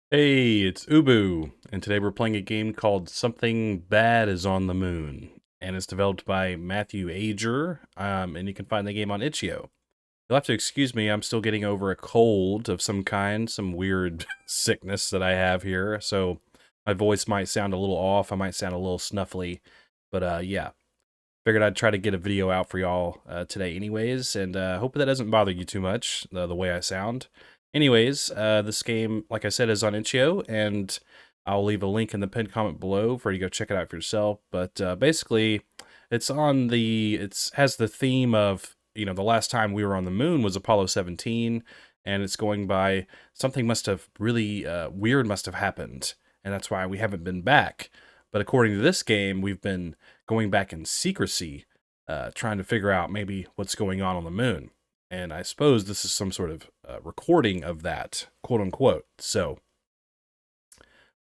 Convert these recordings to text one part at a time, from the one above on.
Hey, it's Ubu, and today we're playing a game called Something Bad is on the Moon, and it's developed by Matthew Ager, and you can find the game on Itch.io. You'll have to excuse me, I'm still getting over a cold of some kind, some weird sickness that I have here, so my voice might sound a little off, I might sound a little snuffly, but yeah. Figured I'd try to get a video out for y'all today anyways, and hope that doesn't bother you too much, the way I sound. Anyways, this game, like I said, is on Itch.io, and I'll leave a link in the pinned comment below for you to go check it out for yourself. But basically, it's has the theme of, the last time we were on the moon was Apollo 17, and it's going by something must have really weird must have happened, and that's why we haven't been back. But according to this game, we've been going back in secrecy, trying to figure out maybe what's going on the moon. And I suppose this is some sort of recording of that, quote unquote. So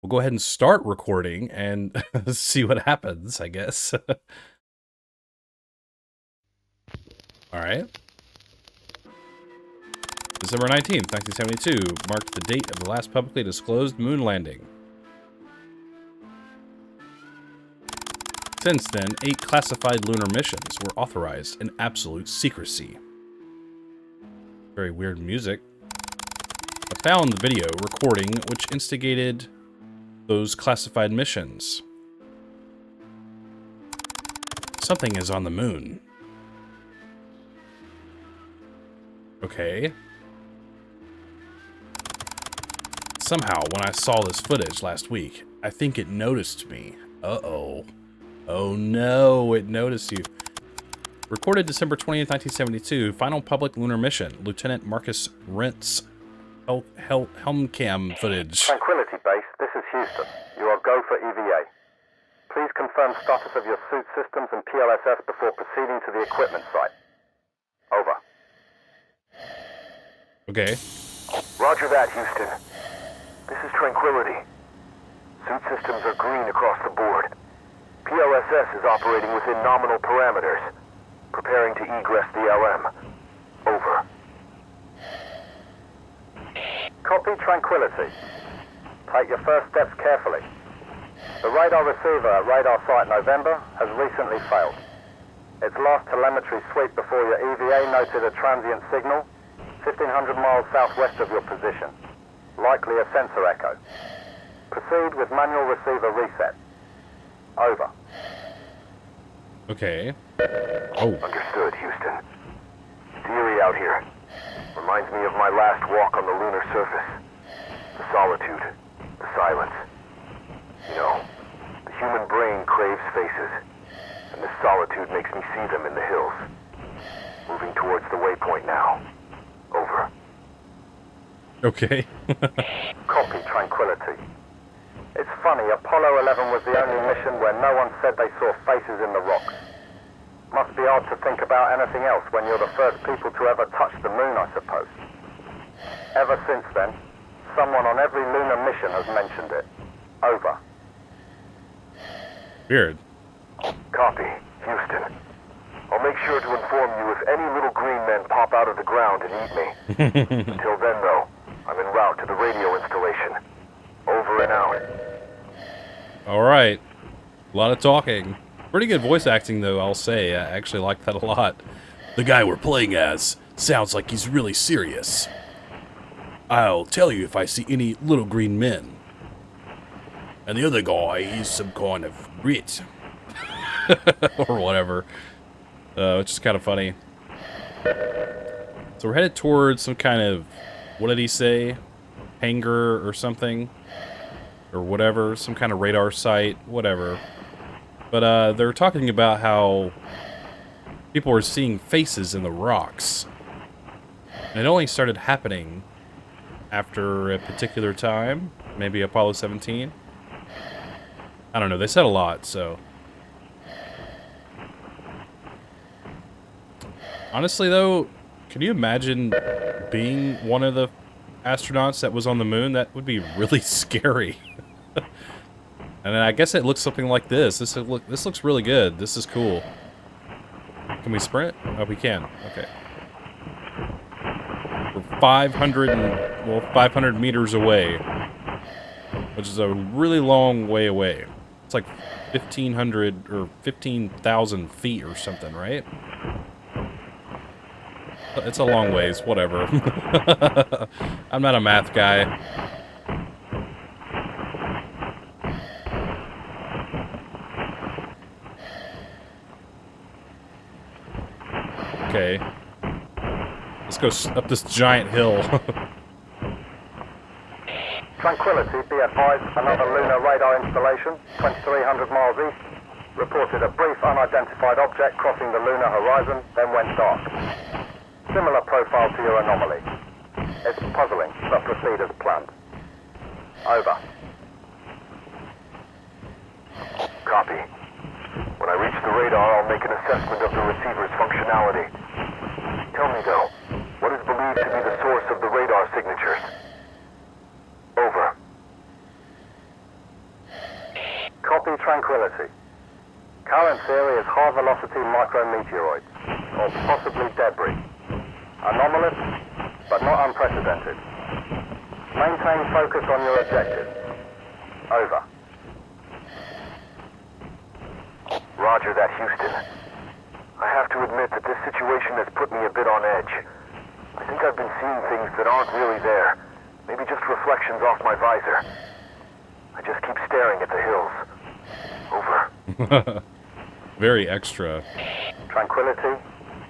we'll go ahead and start recording and see what happens, I guess. All right. December 19th, 1972 marked the date of the last publicly disclosed moon landing. Since then, 8 classified lunar missions were authorized in absolute secrecy. Very weird music. I found the video recording which instigated those classified missions. Something is on the moon. Okay. Somehow, when I saw this footage last week, I think it noticed me. Uh-oh. Oh no, it noticed you. Recorded December 20th, 1972, final public lunar mission, Lieutenant Marcus Rentz Helmcam footage. Tranquility Base, this is Houston. You are go for EVA. Please confirm status of your suit systems and PLSS before proceeding to the equipment site. Over. Okay. Roger that, Houston. This is Tranquility. Suit systems are green across the board. PLSS is operating within nominal parameters. Preparing to egress the LM. Over. Copy Tranquility. Take your first steps carefully. The radar receiver at Radar Site November has recently failed. Its last telemetry sweep before your EVA noted a transient signal 1,500 miles southwest of your position. Likely a sensor echo. Proceed with manual receiver reset. Over. Okay. Oh. Understood, Houston. It's eerie out here. Reminds me of my last walk on the lunar surface. The solitude. The silence. You know, the human brain craves faces. And this solitude makes me see them in the hills. Moving towards the waypoint now. Over. Okay. Copy Tranquility. It's funny, Apollo 11 was the only mission where no one said they saw faces in the rocks. Must be odd to think about anything else when you're the first people to ever touch the moon, I suppose. Ever since then, someone on every lunar mission has mentioned it. Over. Weird. Copy, Houston. I'll make sure to inform you if any little green men pop out of the ground and eat me. Until then, though, I'm en route to the radio installation. Over and out. All right. A lot of talking. Pretty good voice acting, though, I'll say. I actually like that a lot. The guy we're playing as sounds like he's really serious. I'll tell you if I see any little green men. And the other guy is some kind of Brit. Or whatever. Which is kind of funny. So we're headed towards some kind of, what did he say? Hangar or something? Or whatever, some kind of radar site, whatever. But they're talking about how people are seeing faces in the rocks. And it only started happening after a particular time, maybe Apollo 17. I don't know, they said a lot, so. Honestly though, can you imagine being one of the astronauts that was on the moon? That would be really scary. And then I guess it looks something like this. This looks really good. This is cool. Can we sprint? Oh, we can. Okay. We're 500 meters away. which is a really long way away. It's like 1,500 or 15,000 feet or something, right? It's a long ways, whatever. I'm not a math guy. Okay. Let's go up this giant hill. Tranquility, be advised, another lunar radar installation, 2,300 miles east, reported a brief unidentified object crossing the lunar horizon, then went dark. Similar profile to your anomaly. It's puzzling, but proceed as planned. Over. Copy. When I reach the radar, I'll make an assessment of the receiver's functionality. Tell me, though, what is believed to be the source of the radar signatures? Over. Copy Tranquility. Current theory is high-velocity micrometeoroids, or possibly debris. Anomalous, but not unprecedented. Maintain focus on your objective. Over. Roger that, Houston. I have to admit that this situation has put me a bit on edge. I think I've been seeing things that aren't really there. Maybe just reflections off my visor. I just keep staring at the hills. Over. Very extra. Tranquility,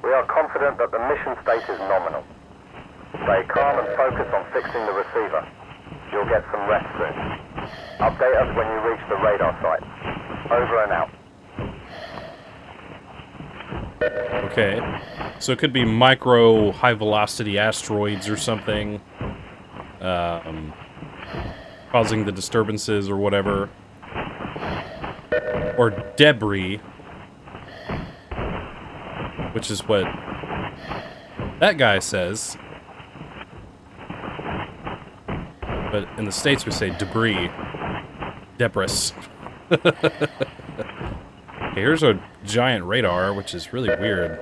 we are confident that the mission state is nominal. Stay calm and focus on fixing the receiver. You'll get some rest soon. Update us when you reach the radar site. Over and out. Okay. So it could be micro high-velocity asteroids or something. Causing the disturbances or whatever. Or debris. Which is what that guy says. But in the States we say debris. Debris. Okay, here's a giant radar, which is really weird.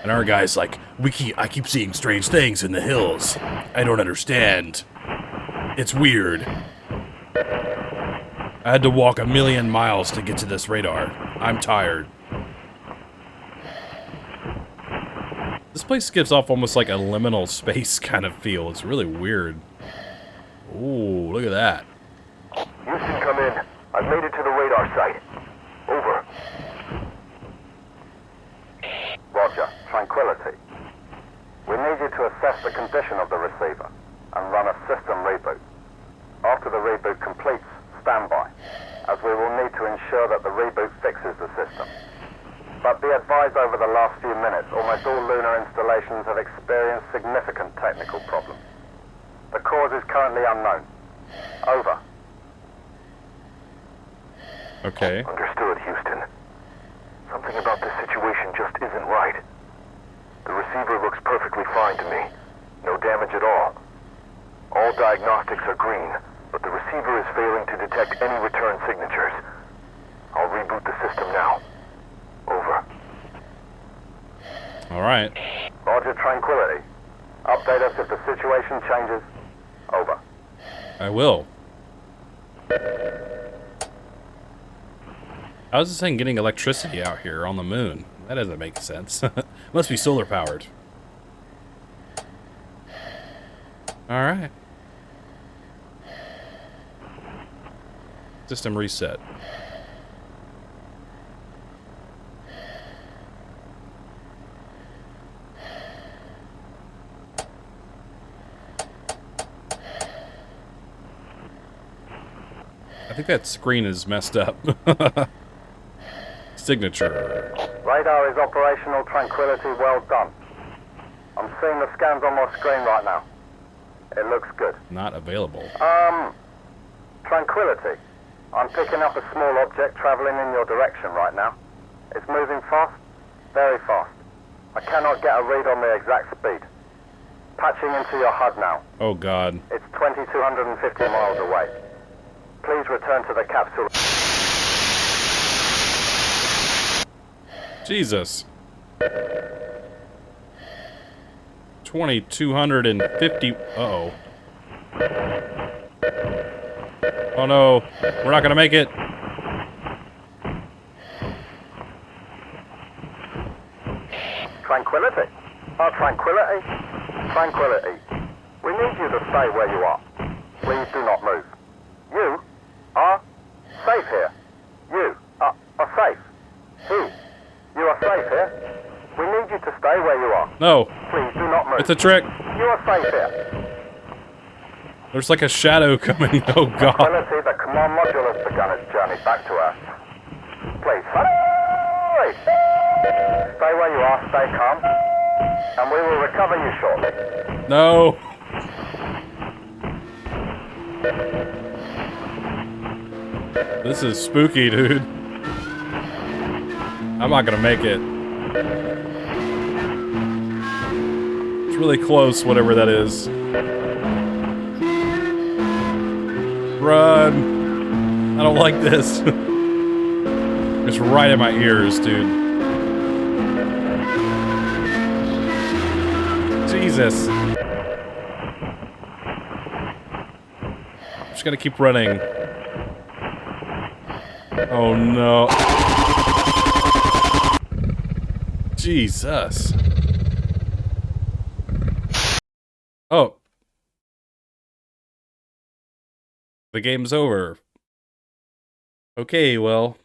And our guy's like, I keep seeing strange things in the hills. I don't understand. It's weird. I had to walk 1,000,000 miles to get to this radar. I'm tired. This place gives off almost like a liminal space kind of feel. It's really weird. Ooh, look at that. Houston, come in. I've made it to the radar site. Over. Roger. Tranquility. We need you to assess the condition of the receiver and run a system reboot. After the reboot completes, stand by, as we will need to ensure that the reboot fixes the system. But be advised, over the last few minutes, almost all lunar installations have experienced significant technical problems. The cause is currently unknown. Over. Okay. Understood, Houston. Something about this situation just isn't right. The receiver looks perfectly fine to me. No damage at all. All diagnostics are green, but the receiver is failing to detect any return signatures. I'll reboot the system now. Over. Alright. Roger. Tranquility. Update us if the situation changes. Over. I will. How is this thing getting electricity out here on the moon? That doesn't make sense. Must be solar powered. Alright. System reset. I think that screen is messed up. Signature. Radar is operational. Tranquility, well done. I'm seeing the scans on my screen right now. It looks good. Not available. Tranquility. I'm picking up a small object traveling in your direction right now. It's moving fast, very fast. I cannot get a read on the exact speed. Patching into your HUD now. Oh god. It's 2,250 miles away. Please return to the capsule. Jesus. 2,250. Uh-oh. Oh no, we're not gonna make it. Tranquility. Oh, tranquility. Tranquility. We need you to stay where you are. Please do not move. You are safe here. You are safe. You are safe here. We need you to stay where you are. No. Please do not move. It's a trick. You are safe here. There's like a shadow coming. Oh god. Tranquility, the command module has begun its journey back to Earth. Please, hurry! Stay where you are, stay calm, and we will recover you shortly. No. This is spooky, dude. I'm not gonna make it. It's really close, whatever that is. Run! I don't like this. It's right in my ears, dude. Jesus. Just gotta keep running. Oh no. Jesus. Oh. The game's over. Okay, well,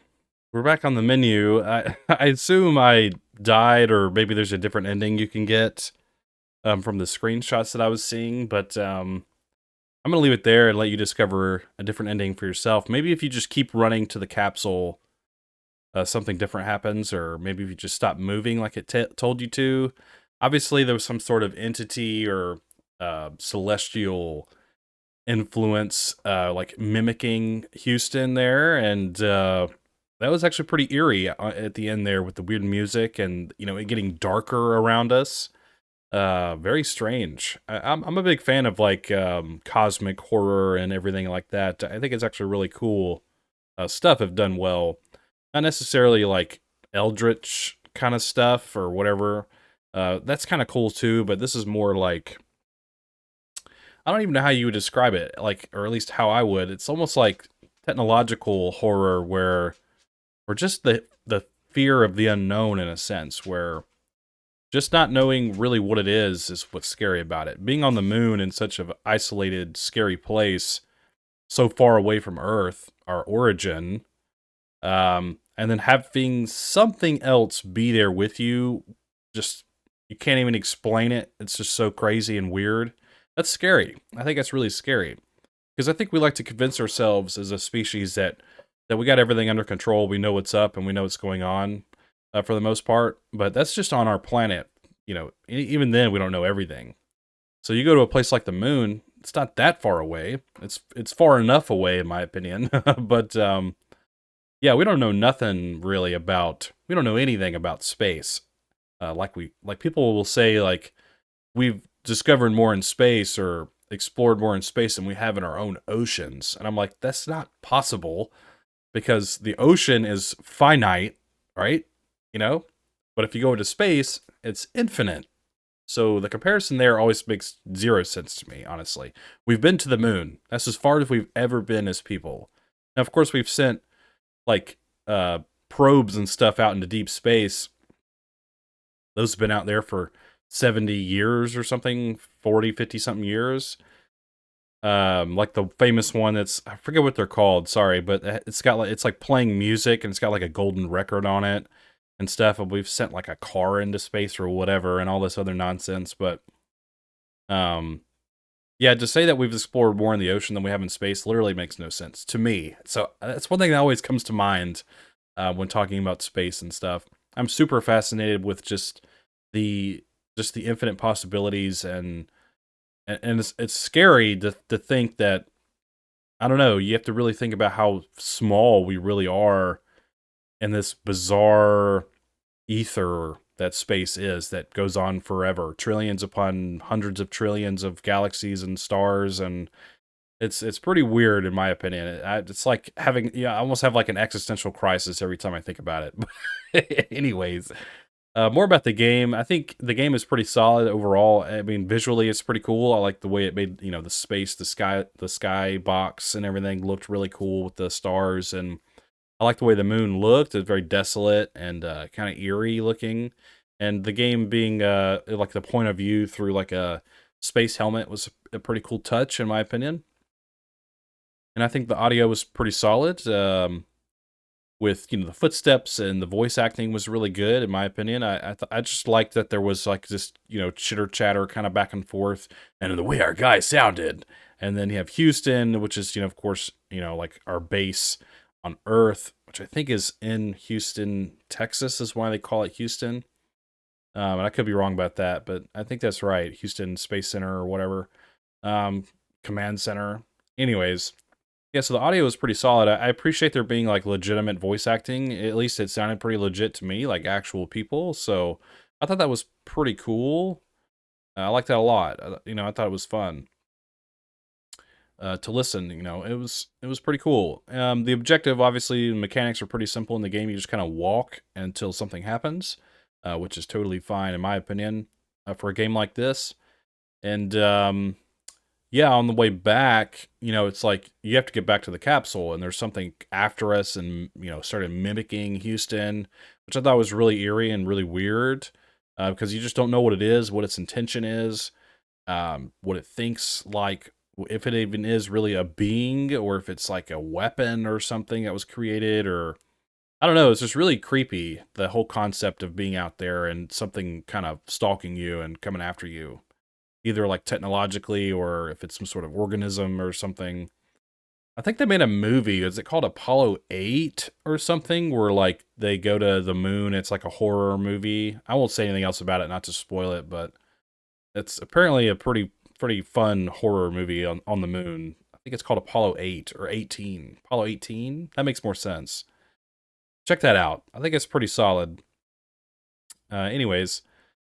we're back on the menu. I assume I died, or maybe there's a different ending you can get from the screenshots that I was seeing, but I'm going to leave it there and let you discover a different ending for yourself. Maybe if you just keep running to the capsule, something different happens, or maybe if you just stop moving like it told you to. Obviously, there was some sort of entity or celestial influence like mimicking Houston there, and that was actually pretty eerie at the end there with the weird music and, you know, it getting darker around us. Very strange. I'm a big fan of like cosmic horror and everything like that. I think it's actually really cool stuff if done well. Not necessarily like eldritch kind of stuff or whatever. That's kind of cool too, but this is more like, I don't even know how you would describe it, like, or at least how I would. It's almost like technological horror or just the fear of the unknown in a sense, where just not knowing really what it is what's scary about it. Being on the moon in such an isolated, scary place, so far away from Earth, our origin, and then having something else be there with you, just, you can't even explain it. It's just so crazy and weird. That's scary. I think that's really scary. Because I think we like to convince ourselves as a species that we got everything under control, we know what's up, and we know what's going on for the most part. But that's just on our planet. You know, even then, we don't know everything. So you go to a place like the moon, it's not that far away. It's far enough away, in my opinion. But, yeah, we don't know nothing really about, we don't know anything about space. Like people will say, like, we've discovered more in space or explored more in space than we have in our own oceans. And I'm like, that's not possible, because the ocean is finite, right? You know? But if you go into space, it's infinite. So the comparison there always makes zero sense to me, honestly. We've been to the moon. That's as far as we've ever been as people. Now, of course, we've sent, like, probes and stuff out into deep space. Those have been out there for 70 years or something, 40, 50 something years. Like the famous one that's, I forget what they're called, sorry, but it's got like, it's like playing music and it's got like a golden record on it and stuff. And we've sent like a car into space or whatever and all this other nonsense. But, yeah, to say that we've explored more in the ocean than we have in space literally makes no sense to me. So that's one thing that always comes to mind when talking about space and stuff. I'm super fascinated with just the infinite possibilities, and it's scary to think that, I don't know, you have to really think about how small we really are in this bizarre ether that space is, that goes on forever, trillions upon hundreds of trillions of galaxies and stars, and it's pretty weird in my opinion. It's like having, I almost have like an existential crisis every time I think about it. Anyways, More about the game. I think the game is pretty solid overall. I mean, visually, it's pretty cool. I like the way it made, the space, the sky box, and everything looked really cool with the stars. And I like the way the moon looked. It's very desolate and kind of eerie looking. And the game being like the point of view through like a space helmet was a pretty cool touch, in my opinion. And I think the audio was pretty solid. With the footsteps, and the voice acting was really good in my opinion. I just liked that there was like this chitter chatter kind of back and forth, and the way our guy sounded. And then you have Houston, which is of course like our base on Earth, which I think is in Houston, Texas, is why they call it Houston. And I could be wrong about that, but I think that's right. Houston Space Center or whatever, command center. Anyways, yeah, so the audio is pretty solid. I appreciate there being like legitimate voice acting. At least it sounded pretty legit to me, like actual people. So I thought that was pretty cool. I liked that a lot. I thought it was fun to listen. It was pretty cool. The objective, obviously, the mechanics are pretty simple in the game. You just kind of walk until something happens, which is totally fine in my opinion for a game like this. And yeah, on the way back, it's like you have to get back to the capsule, and there's something after us, and started mimicking Houston, which I thought was really eerie and really weird, because you just don't know what it is, what its intention is, what it thinks, like if it even is really a being, or if it's like a weapon or something that was created, or I don't know. It's just really creepy, the whole concept of being out there and something kind of stalking you and coming after you, either like technologically or if it's some sort of organism or something. I think they made a movie. Is it called Apollo 8 or something? Where like they go to the moon. It's like a horror movie. I won't say anything else about it, not to spoil it, but it's apparently a pretty fun horror movie on the moon. I think it's called Apollo 8 or 18. Apollo 18? That makes more sense. Check that out. I think it's pretty solid. Anyways,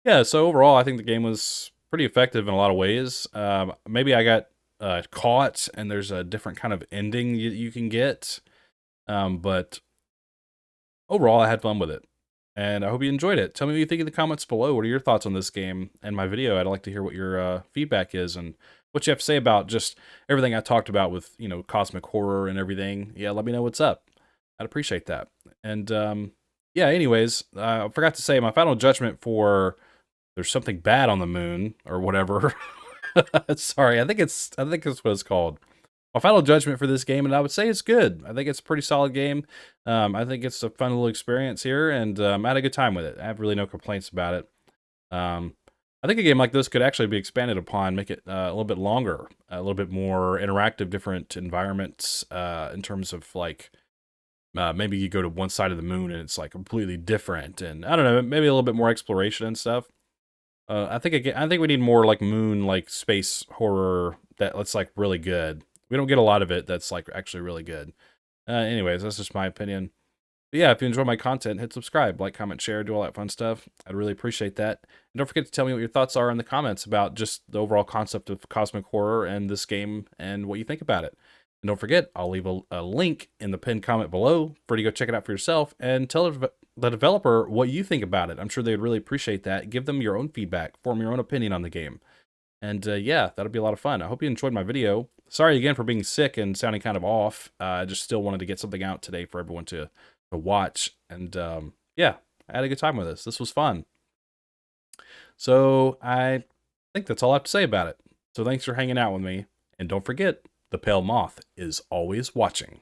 yeah, so overall, I think the game was pretty effective in a lot of ways. Maybe I got caught, and there's a different kind of ending you can get. But overall, I had fun with it. And I hope you enjoyed it. Tell me what you think in the comments below. What are your thoughts on this game and my video? I'd like to hear what your feedback is and what you have to say about just everything I talked about with, cosmic horror and everything. Yeah, let me know what's up. I'd appreciate that. And yeah, anyways, I forgot to say my final judgment for There's Something Bad on the Moon or whatever. Sorry, I think that's what it's called. My final judgment for this game, and I would say it's good. I think it's a pretty solid game. I think it's a fun little experience here, and I had a good time with it. I have really no complaints about it. I think a game like this could actually be expanded upon, make it a little bit longer, a little bit more interactive, different environments in terms of like maybe you go to one side of the moon and it's like completely different, and I don't know, maybe a little bit more exploration and stuff. I think we need more like moon, like space horror that's like really good. We don't get a lot of it that's like actually really good. Anyways, that's just my opinion. But yeah, if you enjoy my content, hit subscribe, like, comment, share, do all that fun stuff. I'd really appreciate that. And don't forget to tell me what your thoughts are in the comments about just the overall concept of cosmic horror and this game and what you think about it. And don't forget, I'll leave a link in the pinned comment below for you to go check it out for yourself and tell the developer what you think about it. I'm sure they'd really appreciate that. Give them your own feedback, form your own opinion on the game. And yeah, that'll be a lot of fun. I hope you enjoyed my video. Sorry again for being sick and sounding kind of off. I just still wanted to get something out today for everyone to watch. And yeah, I had a good time with this. This was fun. So I think that's all I have to say about it. So thanks for hanging out with me. And don't forget, the pale moth is always watching.